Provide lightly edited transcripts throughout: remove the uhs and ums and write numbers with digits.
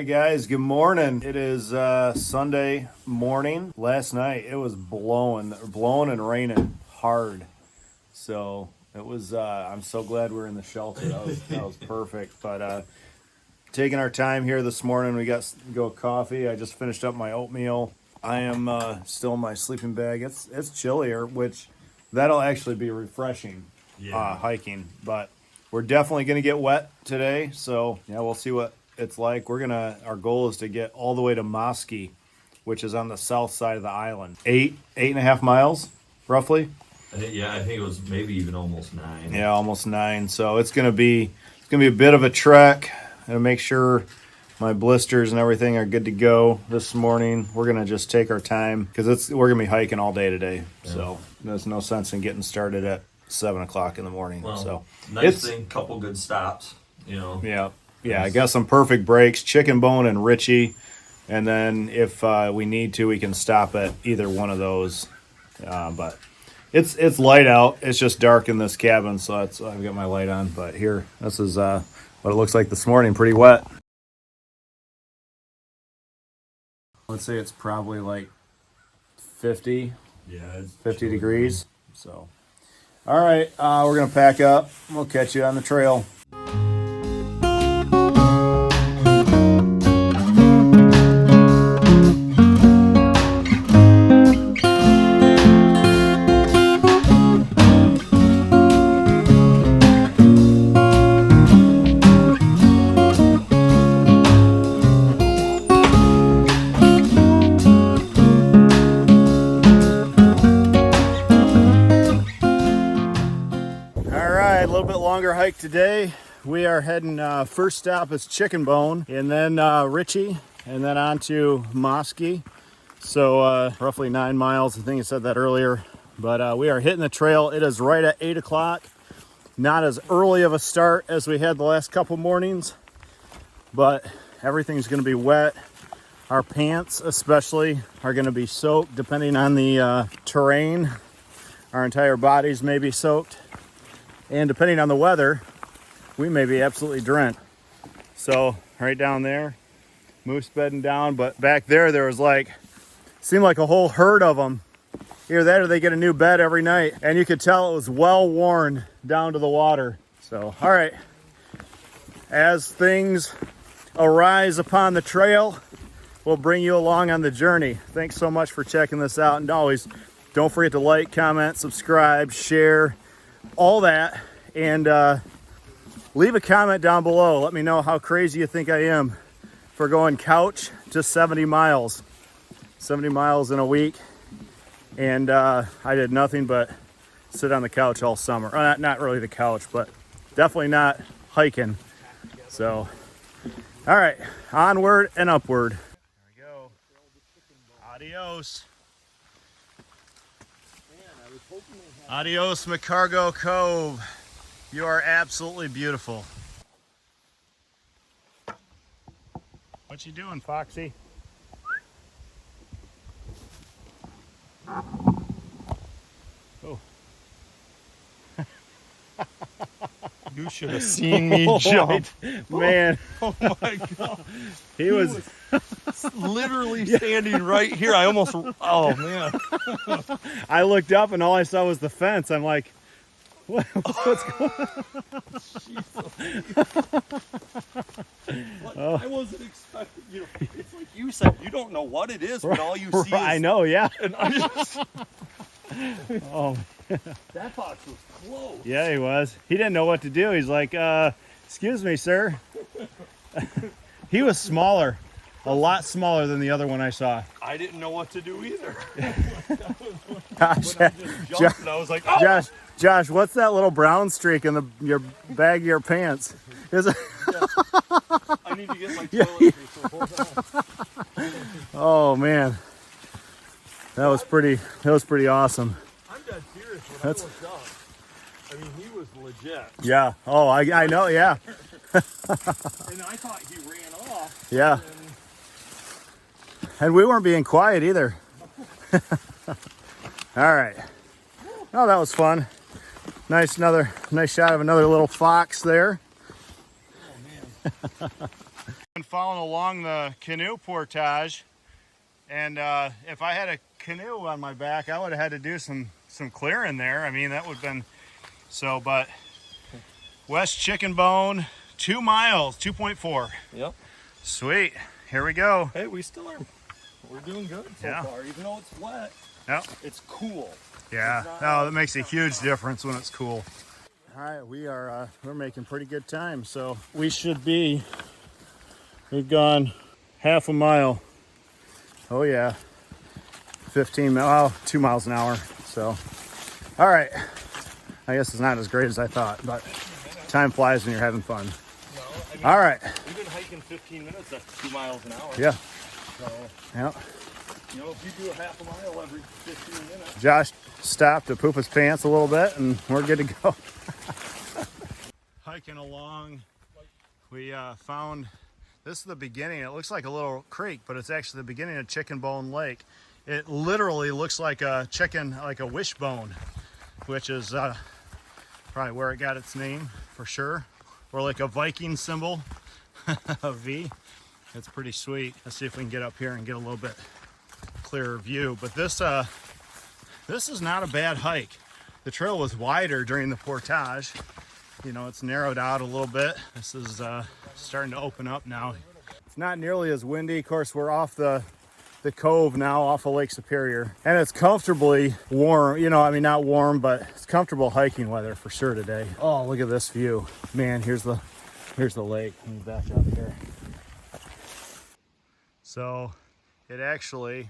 Guys, good morning. It is Sunday morning. Last night it was blowing and raining hard. So it was I'm so glad we're in the shelter. That was perfect. But taking our time here this morning, we got to go coffee. I just finished up my oatmeal. I am still in my sleeping bag. It's chillier, which that'll actually be refreshing hiking, but we're definitely going to get wet today. So yeah, we'll see what it's like. Our goal is to get all the way to Moskey, which is on the south side of the island. 8.5 miles, roughly. I think it was maybe even almost 9. Yeah, almost 9. So it's gonna be a bit of a trek. And make sure my blisters and everything are good to go this morning. We're gonna just take our time because we're gonna be hiking all day today. Yeah. So there's no sense in getting started at 7 o'clock in the morning. Well, so nice thing, couple good stops. Yeah, I got some perfect breaks, Chicken Bone and Richie, and then if we need to, we can stop at either one of those. But it's light out. It's just dark in this cabin, so I've got my light on. But here, this is what it looks like this morning. Pretty wet. Let's say it's probably like 50. Yeah, it's 50 degrees. So, all right, we're gonna pack up. We'll catch you on the trail. Longer hike today. We are heading, first stop is Chicken Bone, and then Richie, and then on to Moskey. So roughly 9 miles. I think I said that earlier. But we are hitting the trail. It is right at 8 o'clock. Not as early of a start as we had the last couple mornings, but everything's going to be wet. Our pants especially are going to be soaked depending on the terrain. Our entire bodies may be soaked. And depending on the weather, we may be absolutely drenched. So right down there, moose bedding down. But back there was seemed like a whole herd of them. Either that or they get a new bed every night. And you could tell it was well worn down to the water. So, all right. As things arise upon the trail, we'll bring you along on the journey. Thanks so much for checking this out. And always, don't forget to like, comment, subscribe, share, all that, and leave a comment down below. Let me know how crazy you think I am for going couch to 70 miles in a week. And I did nothing but sit on the couch all summer. Not really the couch, but definitely not hiking. So, all right, onward and upward. There we go. Adios. Adios, McCargo Cove. You are absolutely beautiful. What you doing, Foxy? Oh. You should have seen me jump. Man. Oh my God. He was literally standing right here. Oh man. I looked up and all I saw was the fence. I'm like, what's going on? I wasn't expecting, it's like you said, you don't know what it is, but all you see is... I know, yeah. And I just... Oh, that fox was close. Yeah, he was. He didn't know what to do. He's like, excuse me, sir. He was smaller, a lot smaller than the other one I saw. I didn't know what to do either. Gosh, I just jumped and I was like, oh! Josh, what's that little brown streak in your bag of your pants? I need to get my toiletry, so hold on. Oh man, that was pretty awesome. I'm dead serious when I looked up. I mean, he was legit. Yeah. Oh, I know. Yeah. And I thought he ran off. Yeah. And we weren't being quiet either. All right. Oh, that was fun. Nice shot of another little fox there. Oh man. following along the canoe portage, and if I had a canoe on my back, I would have had to do some clearing there. I mean, that would have been so. But West Chicken Bone, 2 miles, 2.4. Yep. Sweet. Here we go. Hey, we're doing good so far, even though it's wet. Yep. It's cool. Yeah. No, that makes a huge difference when it's cool. All right, we're making pretty good time. So we've gone half a mile. Oh yeah. 2 miles an hour. So, all right. I guess it's not as great as I thought, but time flies when you're having fun. No, I mean, all right. We've been hiking 15 minutes, that's 2 miles an hour. Yeah. So, yeah. You know, if you do a half a mile every 15 minutes. Josh stopped to poop his pants a little bit, and we're good to go. Hiking along, we found, this is the beginning. It looks like a little creek, but it's actually the beginning of Chicken Bone Lake. It literally looks like a chicken, like a wishbone, which is probably where it got its name for sure, or like a Viking symbol, a V. It's pretty sweet. Let's see if we can get up here and get a little bit clearer view. But this is not a bad hike. The trail was wider during the portage. You know, it's narrowed out a little bit. This is starting to open up now. It's not nearly as windy. Of course, we're off the cove now, off of Lake Superior, and it's comfortably warm. You know, I mean, not warm, but it's comfortable hiking weather for sure today. Oh, look at this view, man. Here's the lake. Let me back up here. So it actually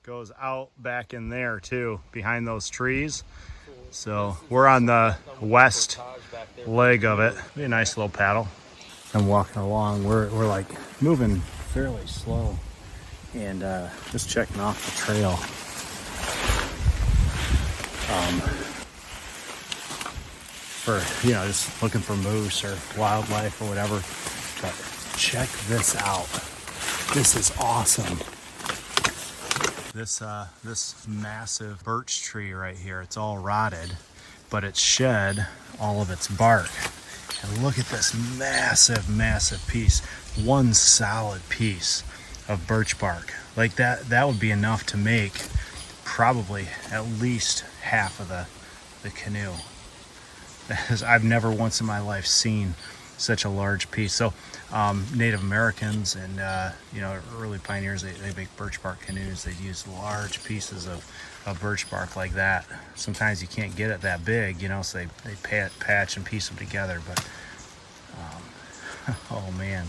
goes out back in there too, behind those trees. So we're on the west leg of it. Be a nice little paddle. I'm walking along. We're like moving fairly slow, and just checking off the trail. For, you know, just looking for moose or wildlife or whatever. But check this out. This is awesome. This massive birch tree right here, it's all rotted, but it's shed all of its bark. And look at this massive piece, one solid piece of birch bark. Like that would be enough to make probably at least half of the canoe. I've never once in my life seen such a large piece. So Native Americans and you know, early pioneers, they make birch bark canoes. They use large pieces of birch bark like that. Sometimes you can't get it that big, you know, so they patch and piece them together. But oh man,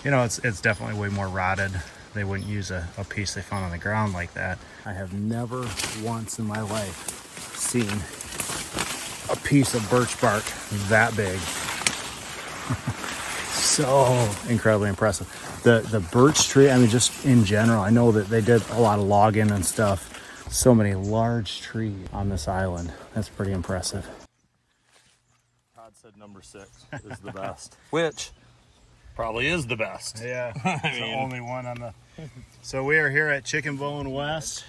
you know, it's definitely way more rotted. They wouldn't use a piece they found on the ground like that. I have never once in my life seen a piece of birch bark that big. So incredibly impressive. The birch tree, I mean, just in general, I know that they did a lot of logging and stuff. So many large trees on this island. That's pretty impressive. Todd said number 6 is the best, which probably is the best. Yeah, it's the only one on the. So we are here at Chicken Bone West.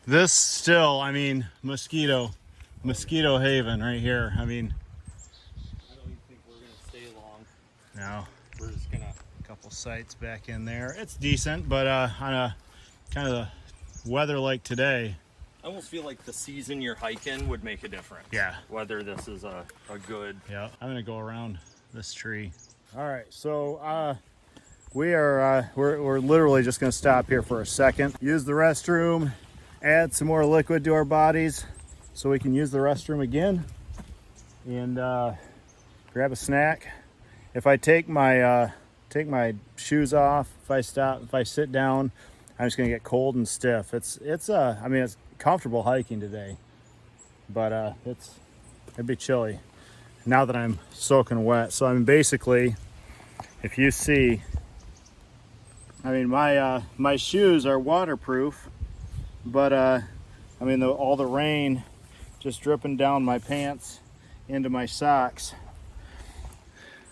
This still, I mean, mosquito haven right here. I mean, I don't even think we're gonna stay long. no. We're just gonna. A couple sites back in there. It's decent, but on a kind of the weather like today. I almost feel like the season you're hiking would make a difference. Yeah. Whether this is a good. Yeah. I'm gonna go around this tree. All right. So we're literally just gonna stop here for a second, use the restroom, add some more liquid to our bodies, so we can use the restroom again, and grab a snack. If I take my shoes off, if I sit down, I'm just gonna get cold and stiff. It's comfortable hiking today, but it'd be chilly now that I'm soaking wet. So I mean, basically, if you see, I mean, my shoes are waterproof, but I mean, all the rain just dripping down my pants into my socks.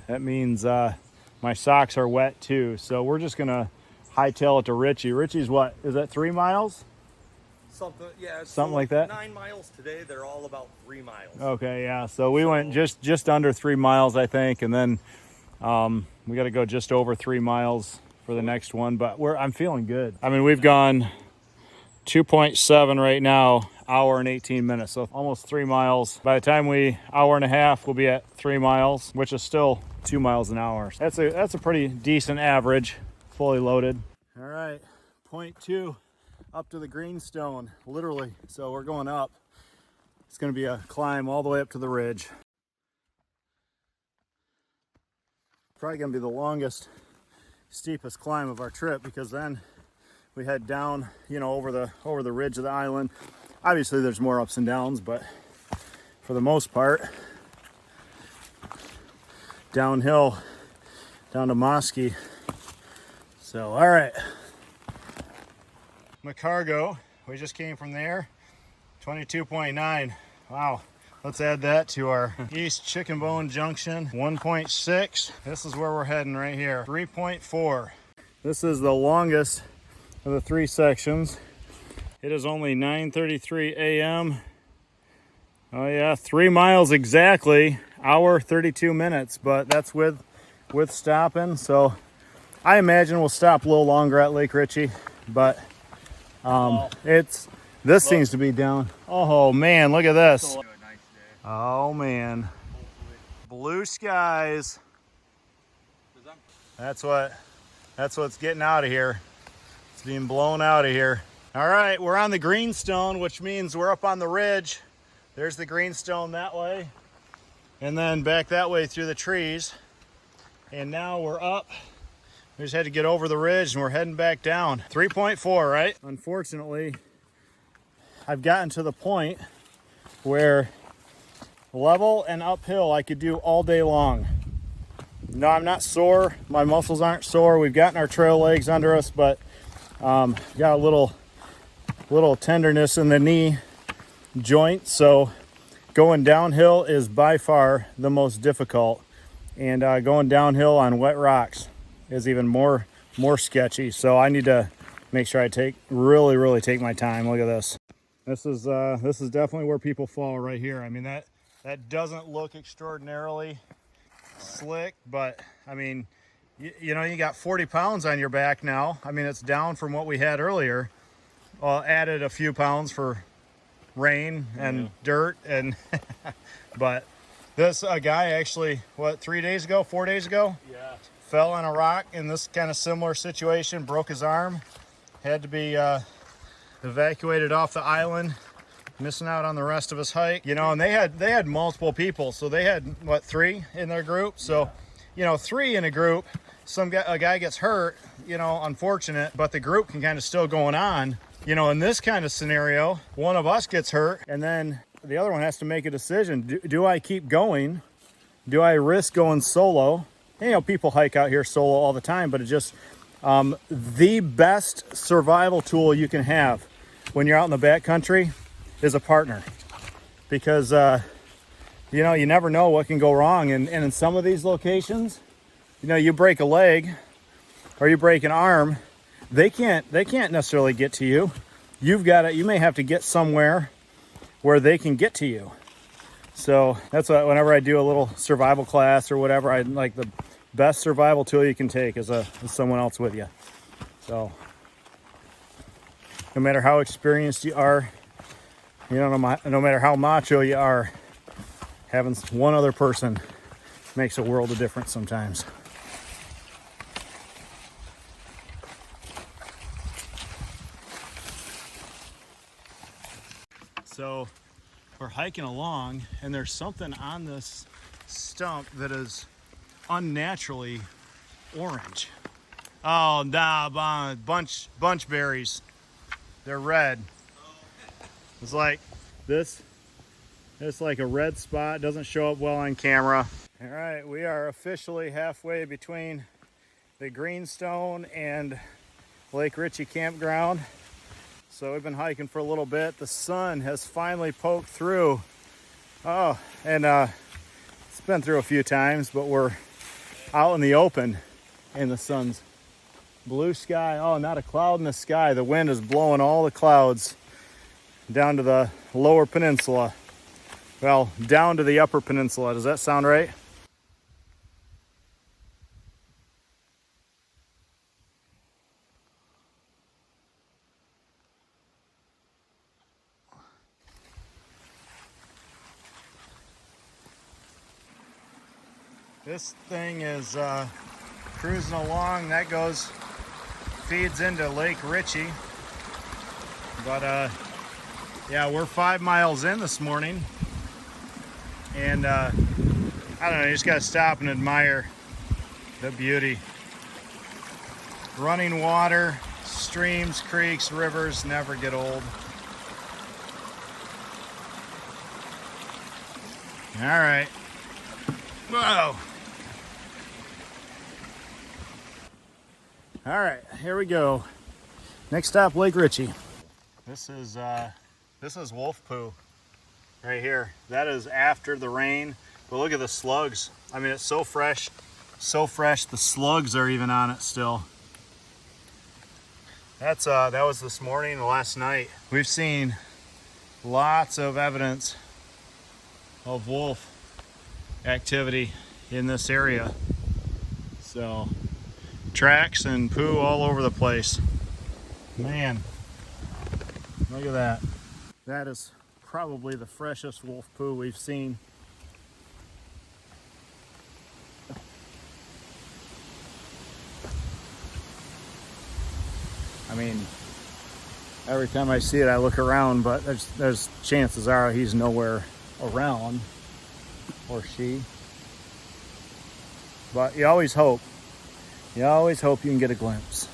That means my socks are wet too. So we're just gonna hightail it to Richie. Richie's what? Is that 3 miles? Something like that. 9 miles today. They're all about 3 miles. Okay, yeah. So we went just under 3 miles, I think, and then We got to go just over 3 miles for the next one, but I'm feeling good. I mean, we've gone 2.7 right now, hour and 18 minutes, so almost 3 miles. By the time hour and a half, we'll be at 3 miles, which is still 2 miles an hour. That's a pretty decent average, fully loaded. All right, point 2 up to the greenstone, literally. So we're going up. It's going to be a climb all the way up to the ridge. Probably going to be the longest, steepest climb of our trip, because then we head down, you know, over the ridge of the island. Obviously there's more ups and downs, but for the most part, downhill down to Moskey. So all right, McCargo, we just came from there, 22.9. Wow. Let's add that to our East Chicken Bone Junction, 1.6. This is where we're heading right here, 3.4. This is the longest of the 3 sections. It is only 9:33 a.m. Oh yeah, 3 miles exactly, hour 32 minutes, but that's with stopping. So I imagine we'll stop a little longer at Lake Richie, but this seems to be down. Oh man, look at this. Oh man, blue skies. That's what's getting out of here. It's being blown out of here. All right, we're on the greenstone, which means we're up on the ridge. There's the greenstone that way, and then back that way through the trees. And now we're up. We just had to get over the ridge and we're heading back down. 3.4, right? Unfortunately, I've gotten to the point where level and uphill I could do all day long. No, I'm not sore. My muscles aren't sore. We've gotten our trail legs under us, but got a little tenderness in the knee joint. So going downhill is by far the most difficult, and going downhill on wet rocks is even more sketchy. So I need to make sure I really take my time. Look at this. This is definitely where people fall right here. I mean, that doesn't look extraordinarily slick, but I mean, you know, you got 40 pounds on your back now. I mean, it's down from what we had earlier. Well, added a few pounds for rain and dirt, and but this guy actually, 4 days ago, fell on a rock in this kind of similar situation, broke his arm, had to be evacuated off the island, missing out on the rest of his hike. You know, and they had multiple people, so they had 3 in their group. So you know, 3 in a group, a guy gets hurt, you know, unfortunate, but the group can kind of still going on. You know, in this kind of scenario, one of us gets hurt, and then the other one has to make a decision. Do I keep going? Do I risk going solo? You know, people hike out here solo all the time, but it's just the best survival tool you can have when you're out in the backcountry is a partner, because you know, you never know what can go wrong, and in some of these locations, you know, you break a leg or you break an arm, they can't necessarily get to you. You may have to get somewhere where they can get to you. So that's why whenever I do a little survival class or whatever, I like the best survival tool you can take is someone else with you. So no matter how experienced you are, you know, no matter how macho you are, having one other person makes a world of difference sometimes. So we're hiking along, and there's something on this stump that is unnaturally orange. Oh, nah, bunch berries. They're red. It's like this. It's like a red spot. It doesn't show up well on camera. All right, we are officially halfway between the Greenstone and Lake Richie campground. So we've been hiking for a little bit. The sun has finally poked through. Oh, and it's been through a few times, but we're out in the open and the sun's blue sky. Oh, not a cloud in the sky. The wind is blowing all the clouds down to the lower peninsula. Well, down to the upper peninsula. Does that sound right? This thing is cruising along. That feeds into Lake Richie. But yeah, we're 5 miles in this morning. And I don't know, you just gotta stop and admire the beauty. Running water, streams, creeks, rivers never get old. All right. Whoa. All right, here we go. Next stop, Lake Richie. This is wolf poo right here. That is after the rain. But look at the slugs. I mean, it's so fresh, so fresh. The slugs are even on it still. That was this morning, last night. We've seen lots of evidence of wolf activity in this area. So, tracks and poo all over the place. Man, look at that. That is probably the freshest wolf poo we've seen. I mean, every time I see it, I look around, but there's chances are he's nowhere around, or she. But you always hope. You always hope you can get a glimpse.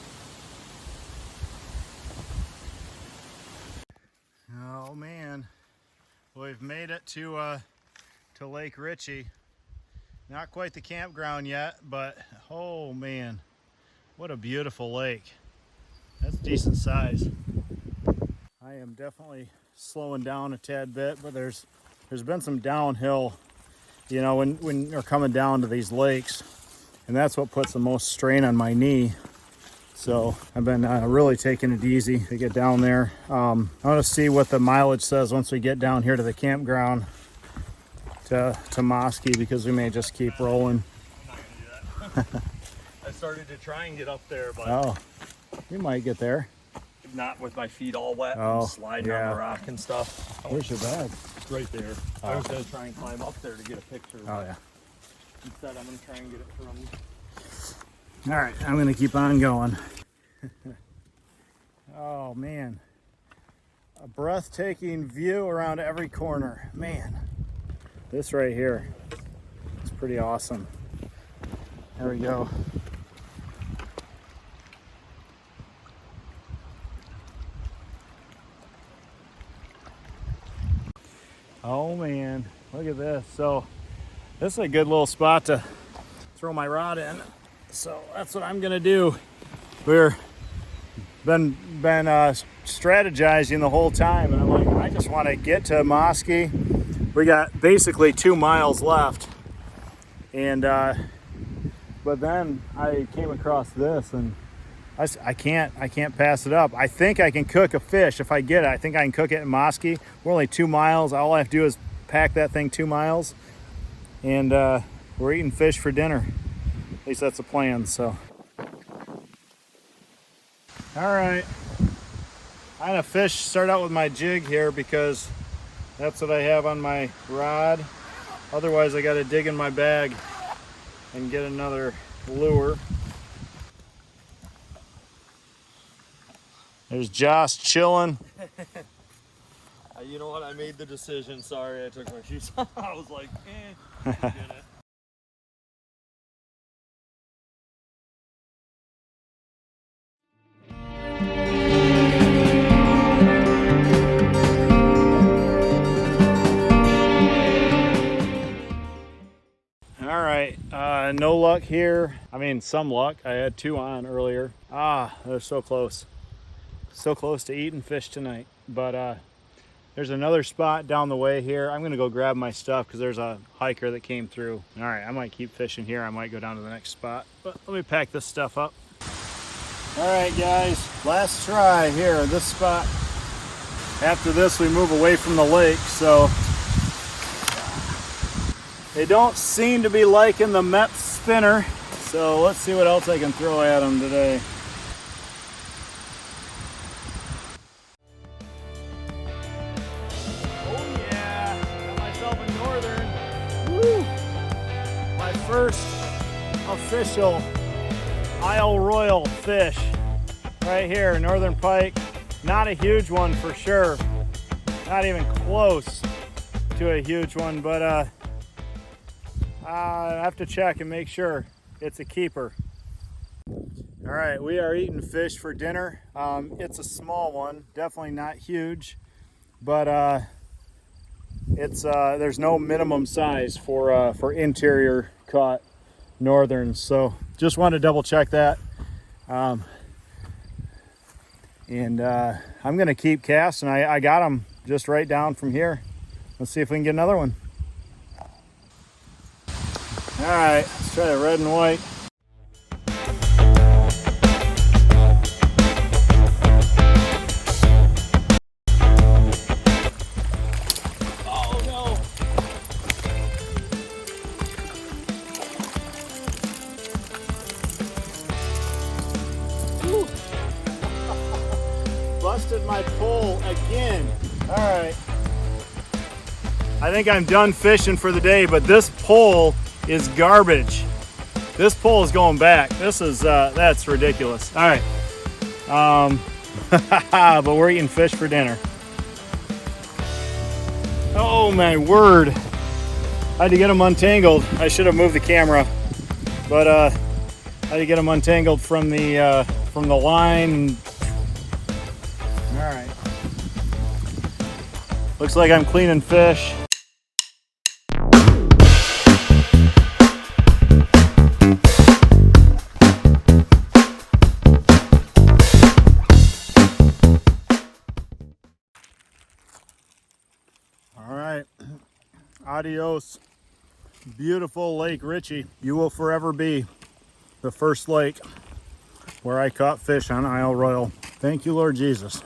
Oh man, we've made it to Lake Richie. Not quite the campground yet, but oh man, what a beautiful lake. That's decent size. I am definitely slowing down a tad bit, but there's been some downhill, you know, when you're coming down to these lakes, and that's what puts the most strain on my knee. So I've been really taking it easy to get down there. I want to see what the mileage says once we get down here to the campground to Moskey, because we may just keep rolling. I'm not gonna do that. I started to try and get up there, but Oh, you might get there. not with my feet all wet Oh, and sliding yeah. on the rock and stuff. Where's your bag? It's right there. Oh. I was gonna try and climb up there to get a picture. Oh yeah. Instead, I'm gonna try and get it from you. All right, I'm gonna keep on going. Oh man, a breathtaking view around every corner. Man, this right here is pretty awesome. There we go. Oh man, look at this. So this is a good little spot to throw my rod in. So that's what I'm gonna do. We're been strategizing the whole time, and I'm like, I just want to get to Moskey. We got basically 2 miles left, and but then I came across this, and I can't pass it up. I think I can cook a fish if I get it. I think I can cook it in Moskey. We're only 2 miles. All I have to do is pack that thing 2 miles, and we're eating fish for dinner. At least that's the plan. So, all right. I'm gonna start out with my jig here because that's what I have on my rod. Otherwise, I got to dig in my bag and get another lure. There's Josh chilling. You know what? I made the decision. Sorry, I took my shoes off. I was like, get it. All right, no luck here. I mean, some luck. I had 2 on earlier. They're so close. So close to eating fish tonight. But there's another spot down the way here. I'm gonna go grab my stuff because there's a hiker that came through. All right, I might keep fishing here. I might go down to the next spot. But let me pack this stuff up. All right, guys, last try here at this spot. After this, we move away from the lake, so they don't seem to be liking the Met spinner, so let's see what else I can throw at them today. Oh yeah, got myself a northern. Woo! My first official Isle Royale fish right here, northern pike. Not a huge one for sure, not even close to a huge one, but I have to check and make sure it's a keeper. All right, we are eating fish for dinner. It's a small one, definitely not huge, but it's there's no minimum size for interior caught northerns, so just wanted to double check that. And I'm gonna keep casting. I got them just right down from here. Let's see if we can get another one. All right, let's try the red and white. Oh no! Woo. Busted my pole again. All right. I think I'm done fishing for the day, but this pole is garbage. This pole is going back. This is that's ridiculous. All right, but we're eating fish for dinner. Oh my word! I had to get them untangled. I should have moved the camera, but I had to get them untangled from the line. All right. Looks like I'm cleaning fish. Adios, beautiful Lake Richie. You will forever be the first lake where I caught fish on Isle Royale. Thank you, Lord Jesus.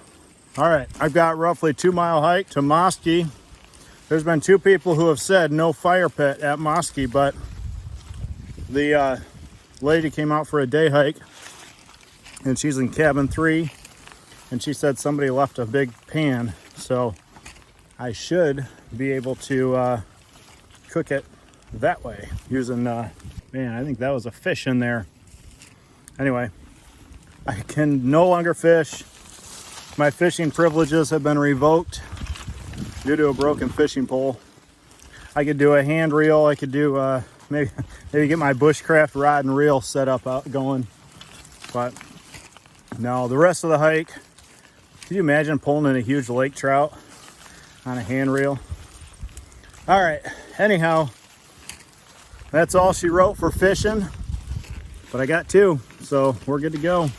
All right, I've got roughly 2 mile hike to Moskey. There's been 2 people who have said no fire pit at Moskey, but the lady came out for a day hike and she's in cabin 3 and she said somebody left a big pan, so I should be able to cook it that way using man, I think that was a fish in there. Anyway, I can no longer fish. My fishing privileges have been revoked due to a broken fishing pole. I could do a hand reel. I could do maybe get my bushcraft rod and reel set up going, but no, the rest of the hike. Could you imagine pulling in a huge lake trout on a hand reel? All right, anyhow, that's all she wrote for fishing, but I got 2, so we're good to go.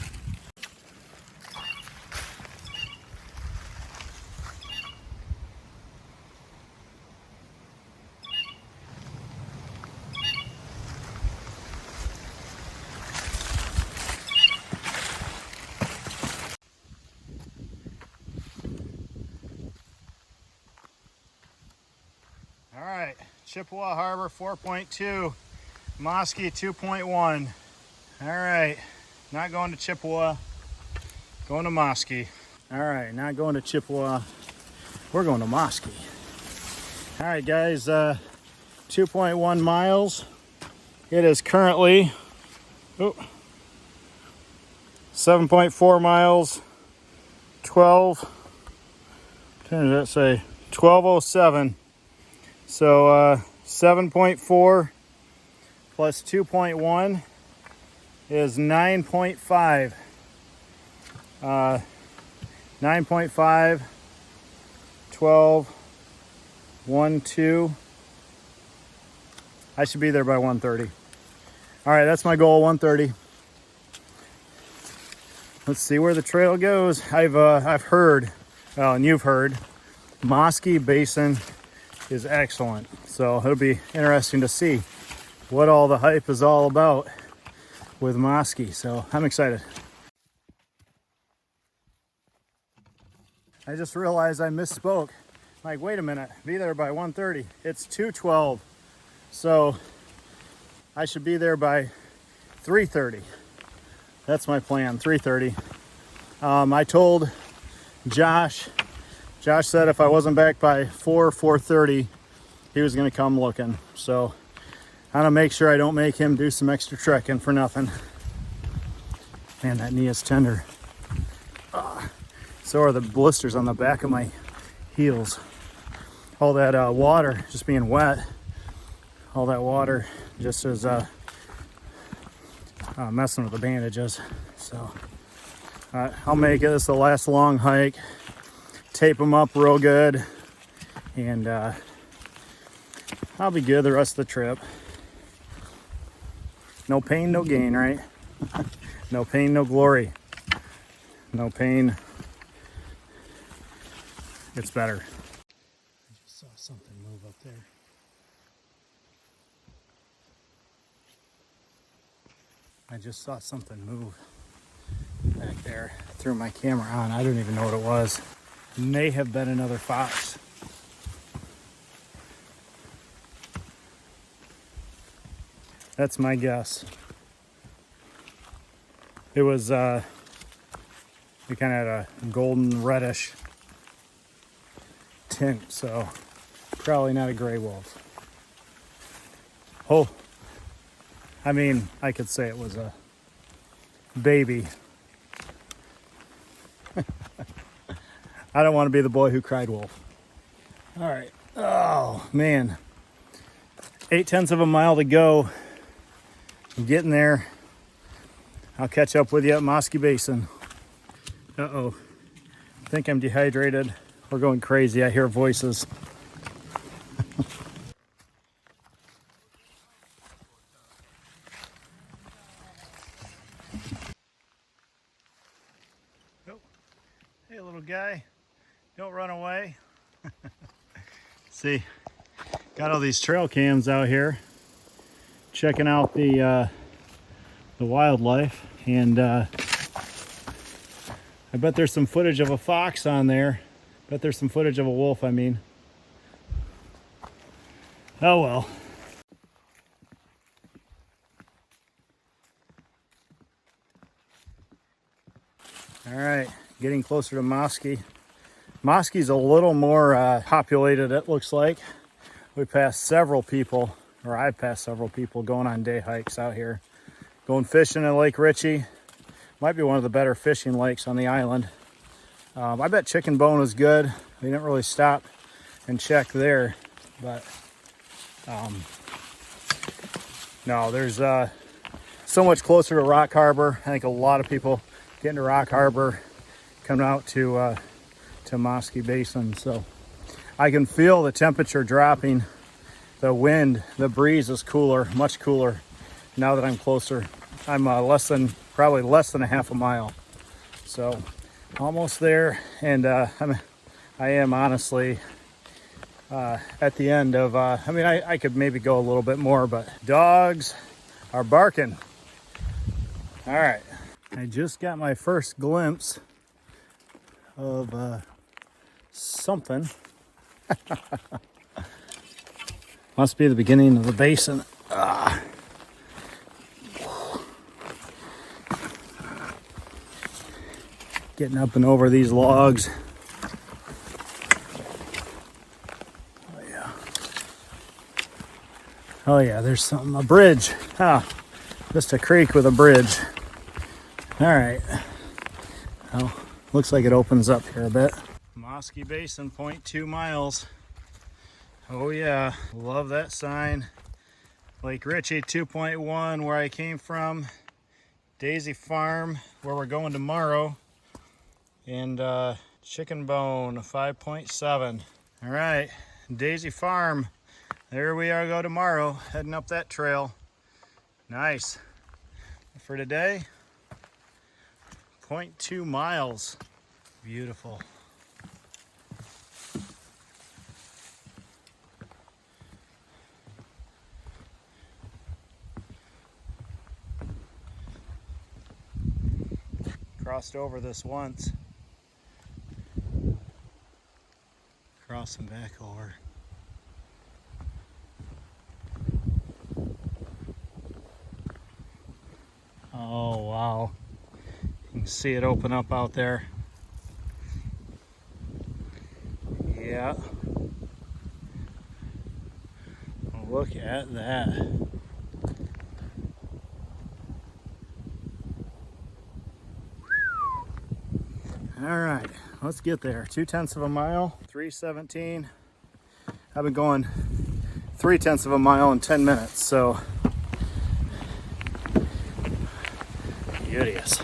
All right, Chippewa Harbor 4.2, Moskey 2.1. All right, not going to Chippewa, going to Moskey. All right, not going to Chippewa, we're going to Moskey. All right, guys, 2.1 miles. It is currently 7.4 miles, 12, what did that say? 12:07. So 7.4 plus 2.1 is 9.5. 9.5, 12, 1, 2. I should be there by 1:30. All right, that's my goal, 1:30. Let's see where the trail goes. I've heard, well, and you've heard, Moskey Basin is excellent. So it'll be interesting to see what all the hype is all about with Moskey. So I'm excited. I just realized I misspoke. Like, wait a minute, be there by 1:30. It's 2:12. So I should be there by 3:30. That's my plan, 3:30. I told Josh said if I wasn't back by 4:30, he was gonna come looking. So I'm gonna make sure I don't make him do some extra trekking for nothing. Man, that knee is tender. So are the blisters on the back of my heels. All that water just being wet, all that water just is messing with the bandages. So I'll make it. This is the last long hike. Tape them up real good, and I'll be good the rest of the trip. No pain, no gain, right? No pain, no glory. No pain, it's better. I just saw something move up there. I just saw something move back there. I threw my camera on. I don't even know what it was. It may have been another fox. That's my guess. It was, it kind of had a golden reddish tint, so probably not a gray wolf. Oh, I mean, I could say it was a baby. I don't want to be the boy who cried wolf. All right. Oh, man. 0.8 of a mile to go. I'm getting there. I'll catch up with you at Moskey Basin. Uh-oh. I think I'm dehydrated. We're going crazy. I hear voices. Oh. Hey, little guy. Don't run away. See, got all these trail cams out here checking out the wildlife, and I bet there's some footage of a fox on there. Bet there's some footage of a wolf, I mean. Oh well. All right, getting closer to Moskey. Moskey's a little more populated, it looks like. We passed several people, or I've passed several people going on day hikes out here. Going fishing in Lake Richie. Might be one of the better fishing lakes on the island. I bet Chicken Bone was good. We didn't really stop and check there, but no, there's so much closer to Rock Harbor. I think a lot of people getting to Rock Harbor come out to Moskey Basin, so I can feel the temperature dropping. The wind, the breeze is cooler, much cooler now that I'm closer. I'm probably less than a half a mile, so almost there, and I am honestly at the end of. I mean, I could maybe go a little bit more, but dogs are barking. All right, I just got my first glimpse of something. Must be the beginning of the basin. Getting up and over these logs. Oh yeah. Oh yeah, there's something, a bridge. Just a creek with a bridge. All right. Well, looks like it opens up here a bit. Moskey Basin, 0.2 miles. Oh yeah, love that sign. Lake Richie, 2.1, where I came from. Daisy Farm, where we're going tomorrow. And Chicken Bone, 5.7. All right, Daisy Farm. There we are, go tomorrow, heading up that trail. Nice. For today, 0.2 miles. Beautiful. Crossed over this once. Crossing back over. Oh wow. You can see it open up out there. Yeah. Look at that. All right, let's get there. 0.2 of a mile, 3:17. I've been going 0.3 of a mile in 10 minutes, so beauteous.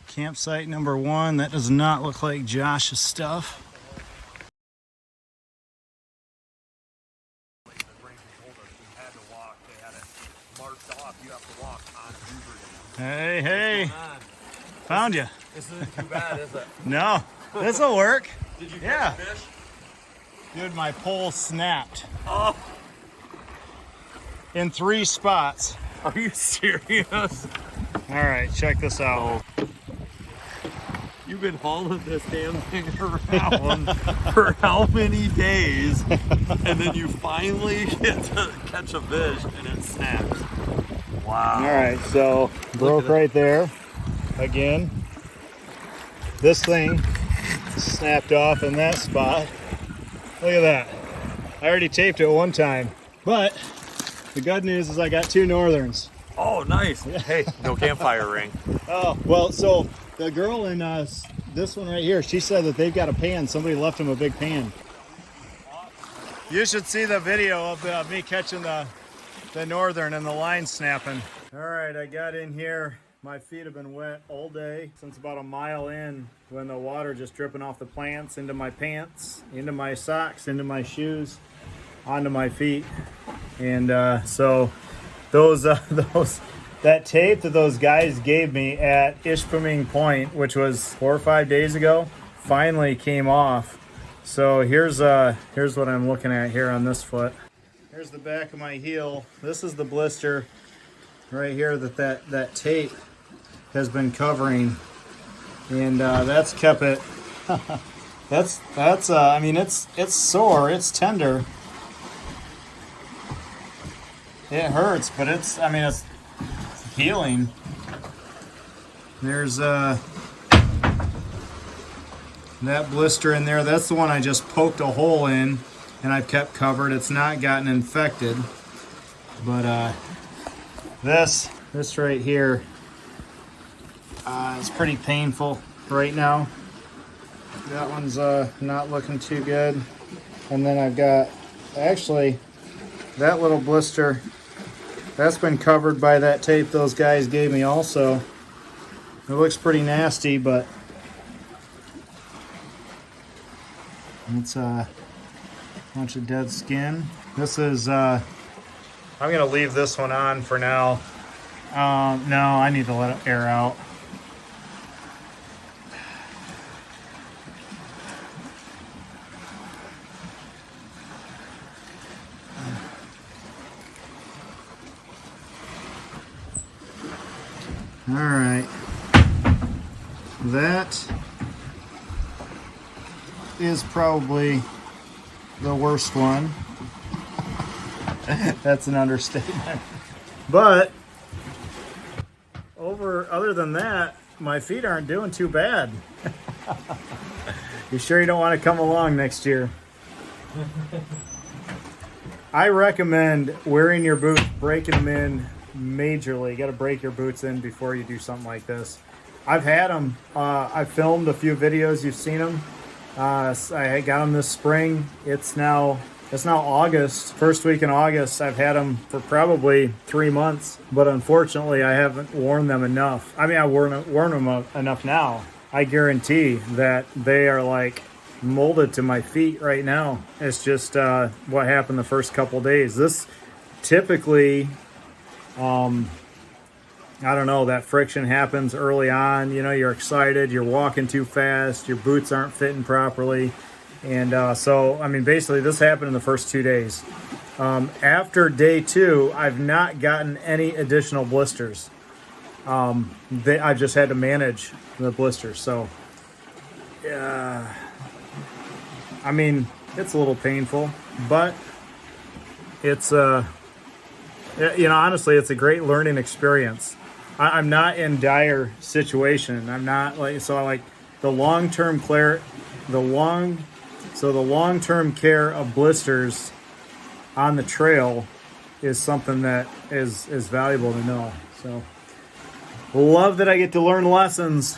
Campsite number 1. That does not look like Josh's stuff. Hey, hey, found you. This isn't too bad, is it? No, this'll work. Did you Yeah. catch a fish? Dude, my pole snapped Oh, in 3 spots. are you serious? All right, check this out. You've been hauling this damn thing around for how many days, and then you finally get to catch a fish and it snaps. Wow. All right, so broke right there again. This thing snapped off in that spot. Look at that. I already taped it one time, but the good news is I got 2 northerns. Oh, nice. Hey, no campfire ring. Oh, well, so the girl in this one right here, she said that they've got a pan. Somebody left them a big pan. You should see the video of me catching the northern and the line snapping. All right, I got in here. My feet have been wet all day since about a mile in, when the water just dripping off the plants into my pants, into my socks, into my shoes, onto my feet. And so that tape that those guys gave me at Ishpeming Point, which was 4 or 5 days ago, finally came off. So here's what I'm looking at here on this foot. Here's the back of my heel. This is the blister right here that tape has been covering, and that's kept it. that's I mean, it's sore, it's tender, it hurts, but it's healing. There's that blister in there. That's the one I just poked a hole in and I've kept covered. It's not gotten infected, but this right here is pretty painful right now. That one's not looking too good. And then I've got, actually, that little blister, that's been covered by that tape those guys gave me also. It looks pretty nasty, but it's a bunch of dead skin. This is, I'm gonna leave this one on for now. No, I need to let it air out. All right, that is probably the worst one. That's an understatement. But other than that, my feet aren't doing too bad. You sure you don't want to come along next year? I recommend wearing your boots, breaking them in majorly. You got to break your boots in before you do something like this. I've had them. I filmed a few videos. You've seen them. I got them this spring. It's now August, first week in August. I've had them for probably 3 months, but unfortunately I haven't worn them enough. I mean, I've worn them enough now. I guarantee that they are like molded to my feet right now. It's just what happened the first couple days. This typically, I don't know, that friction happens early on. You know, you're excited, you're walking too fast, your boots aren't fitting properly. And so, I mean, basically this happened in the first 2 days. After day 2, I've not gotten any additional blisters. I've just had to manage the blisters. So, I mean, it's a little painful, but it's, honestly, it's a great learning experience. I'm not in dire situation. I'm not like, so I like the long-term care of blisters on the trail is something that is valuable to know. So love that I get to learn lessons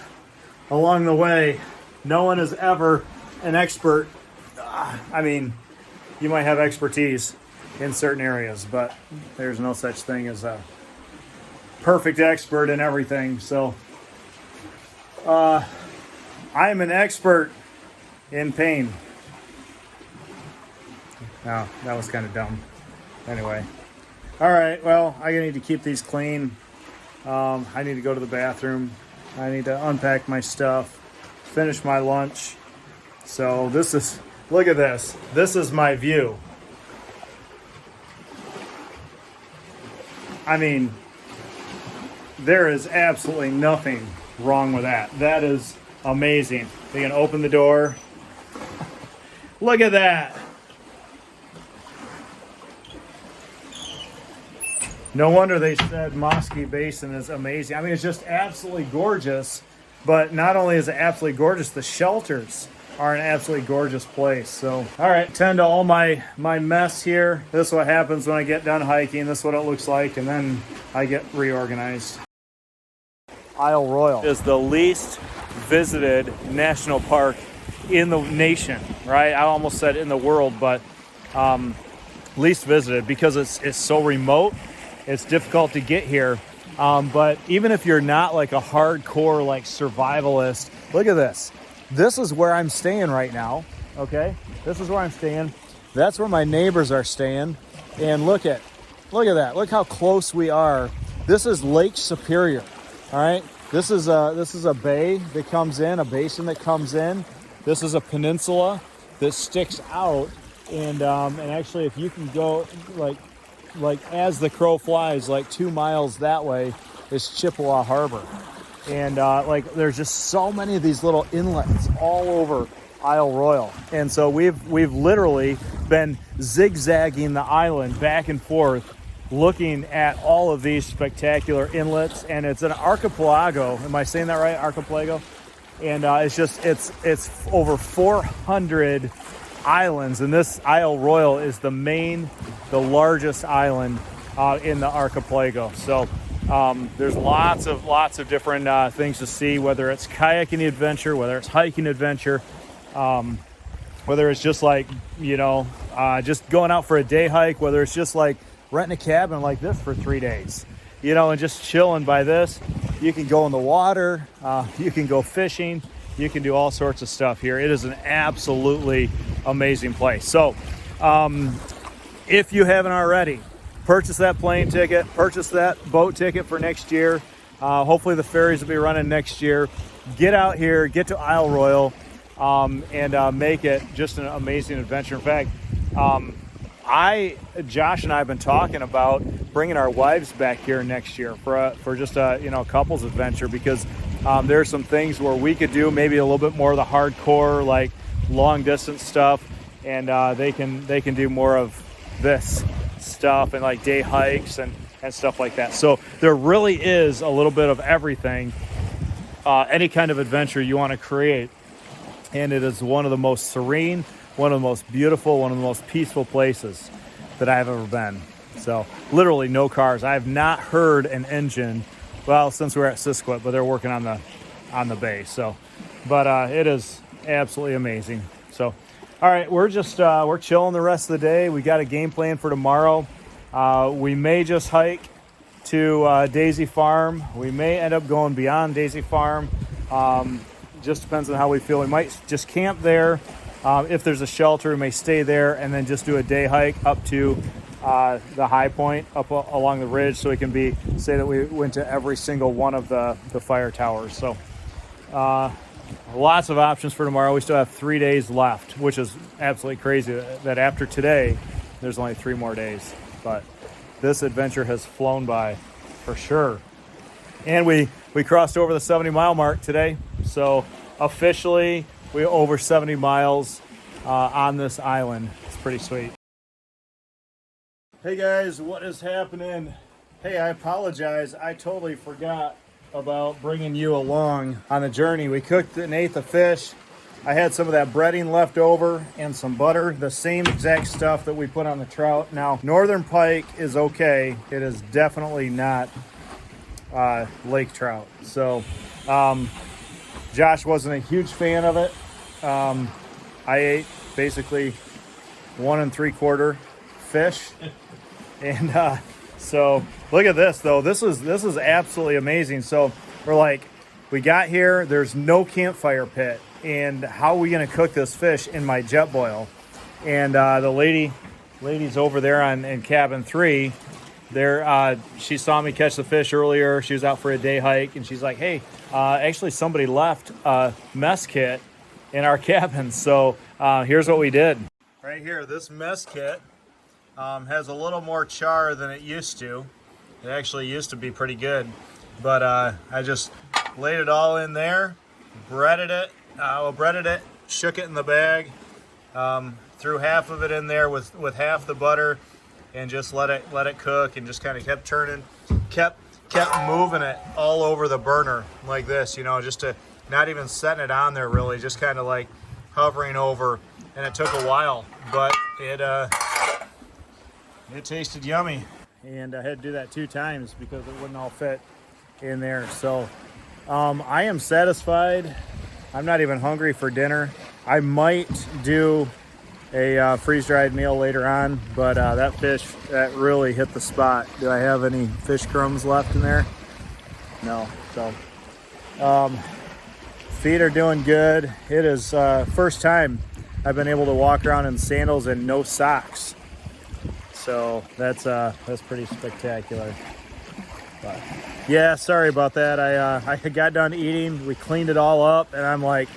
along the way. no one is ever an expert. I mean, you might have expertise in certain areas, but there's no such thing as a perfect expert in everything. So I'm an expert in pain. Oh, that was kind of dumb. Anyway. All right, well, I need to keep these clean. I need to go to the bathroom. I need to unpack my stuff, finish my lunch. So this is, look at this. This is my view. I mean, there is absolutely nothing wrong with that. That is amazing. You can open the door. Look at that. No wonder they said Moskey Basin is amazing. I mean, it's just absolutely gorgeous. But not only is it absolutely gorgeous, the shelters are an absolutely gorgeous place. So, all right, tend to all my mess here. This is what happens when I get done hiking. This is what it looks like, and then I get reorganized. Isle Royale is the least visited national park in the nation, right? I almost said in the world, but least visited because it's so remote. It's difficult to get here. But even if you're not like a hardcore like survivalist, look at this. This is where I'm staying right now, okay? This is where I'm staying. That's where my neighbors are staying. And look at that. Look how close we are. This is Lake Superior, all right? This is a bay that comes in, a basin that comes in. This is a peninsula that sticks out. And actually, if you can go like as the crow flies, like 2 miles that way is Chippewa Harbor. And like there's just so many of these little inlets all over Isle Royale. And so we've literally been zigzagging the island back and forth looking at all of these spectacular inlets. And it's an archipelago. Am I saying that right? Archipelago? And it's over 400 islands, and this Isle Royale is the largest island in the archipelago. So there's lots of different things to see, whether it's kayaking adventure, whether it's hiking adventure, whether it's just like, just going out for a day hike, whether it's just like renting a cabin like this for 3 days, and just chilling by this. You can go in the water, you can go fishing, you can do all sorts of stuff here. It is an absolutely amazing place. So if you haven't already, purchase that plane ticket, purchase that boat ticket for next year. Hopefully the ferries will be running next year. Get out here, get to Isle Royale, and make it just an amazing adventure. In fact, Josh and I have been talking about bringing our wives back here next year for just a couples adventure, because there are some things where we could do maybe a little bit more of the hardcore, like long distance stuff, and they can do more of this stuff and like day hikes and stuff like that. So there really is a little bit of everything, any kind of adventure you want to create, and it is one of the most serene, one of the most beautiful, one of the most peaceful places that I've ever been. So literally no cars. I have not heard an engine, well, since we're at Sisquot, but they're working on the bay. So, but it is absolutely amazing. So, all right, we're chilling the rest of the day. We got a game plan for tomorrow. We may just hike to Daisy Farm. We may end up going beyond Daisy Farm. Just depends on how we feel. We might just camp there. If there's a shelter, we may stay there and then just do a day hike up to the high point up along the ridge, so we can say that we went to every single one of the fire towers. So lots of options for tomorrow. We still have 3 days left, which is absolutely crazy that after today there's only 3 more days. But this adventure has flown by for sure. And we crossed over the 70-mile mark today, so officially we're over 70 miles on this island. It's pretty sweet. Hey guys, what is happening? Hey, I apologize. I totally forgot about bringing you along on the journey. We cooked and ate the fish. I had some of that breading left over and some butter, the same exact stuff that we put on the trout. Now, northern pike is okay. It is definitely not lake trout. So Josh wasn't a huge fan of it. I ate basically 1 3/4 fish, and so look at this though. This is absolutely amazing. So we got here. There's no campfire pit, and how are we gonna cook this fish in my jet boil? And the ladies over there in cabin 3. There, she saw me catch the fish earlier. She was out for a day hike, and she's like, "Hey, actually, somebody left a mess kit in our cabin." So here's what we did. Right here, this mess kit has a little more char than it used to. It actually used to be pretty good, but I just laid it all in there, breaded it, shook it in the bag, threw half of it in there with half the butter, and just let it cook, and just kind of kept turning, kept moving it all over the burner like this, just to not even setting it on there really, just kind of like hovering over. And it took a while, but it tasted yummy. And I had to do that 2 times because it wouldn't all fit in there. So I am satisfied. I'm not even hungry for dinner. I might do a freeze-dried meal later on, but that fish, that really hit the spot. Do I have any fish crumbs left in there? No. So feet are doing good. It is first time I've been able to walk around in sandals and no socks. So that's pretty spectacular. But yeah, sorry about that. I got done eating, we cleaned it all up, and I'm like,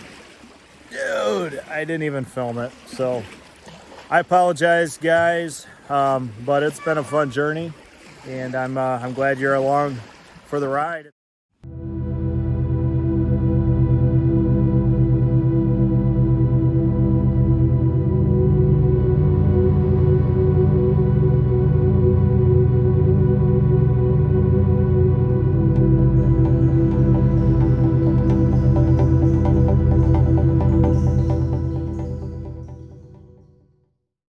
dude, I didn't even film it. So I apologize, guys, but it's been a fun journey, and I'm glad you're along for the ride.